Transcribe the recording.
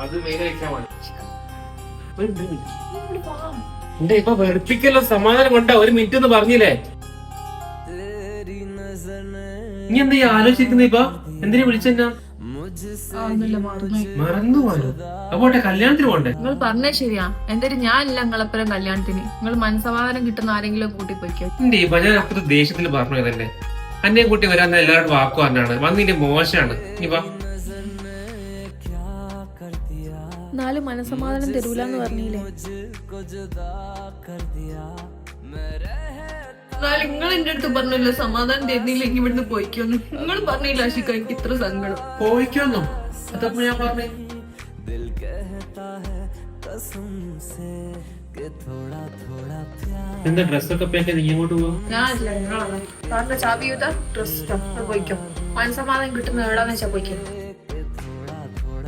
അത് ഇപ്പൊ വെറുപ്പിക്കല്ലോ, സമാധാനം കൊണ്ടാ. ഒരു മിനിറ്റ് എന്ന് പറഞ്ഞില്ലേ? നീ എന്താ ആലോചിക്കുന്ന? ഇപ്പൊ എന്തിനാ വിളിച്ചെന്നാ? മറന്നു പോലോ. അപ്പോട്ടെ, കല്യാണത്തിന് പോണ്ടേ? നിങ്ങൾ പറഞ്ഞേ ശരിയാ. എന്തായാലും ഞാനില്ല നിങ്ങളെപ്പരം കല്യാണത്തിന്. നിങ്ങൾ മനസ്സമാധാനം കിട്ടുന്ന ആരെങ്കിലും കൂട്ടി പോയിക്കോ. ഞാൻ അപ്പുറത്ത് ദേഷ്യത്തിൽ പറഞ്ഞു തന്നെ. അന്നെ കൂട്ടി വരാൻ എല്ലാവരും വാക്കു പറഞ്ഞാണ്. വന്നിന്റെ മോശമാണ്. ഇപ്പൊ നാല് മനസ്സമാധാനം തരൂലെന്ന് പറഞ്ഞില്ലേ? നിങ്ങൾ എന്റെ അടുത്ത് പറഞ്ഞല്ലോ സമാധാനം തരുന്നില്ലെങ്കിൽ ഇവിടുന്ന് പോയിക്കോന്ന്. നിങ്ങൾ പറഞ്ഞില്ല ആഷിക്ക, എനിക്ക് ഇത്ര സങ്കടം. പോയിക്കോന്നോ? അതപ്പോ ഞാൻ പറഞ്ഞേ. എന്താ ഡ്രസ്സൊക്കെ പേക്ക് നീ ഇങ്ങോട്ട് പോവാ? ഞാനില്ല, നിങ്ങളാണ്. കാരണം ചാബി ഡ്രസ് പോയിക്കോ. മനസ്സമാധാനം കിട്ടുന്ന എവിടാന്ന് വെച്ചാ പോയിക്കോ.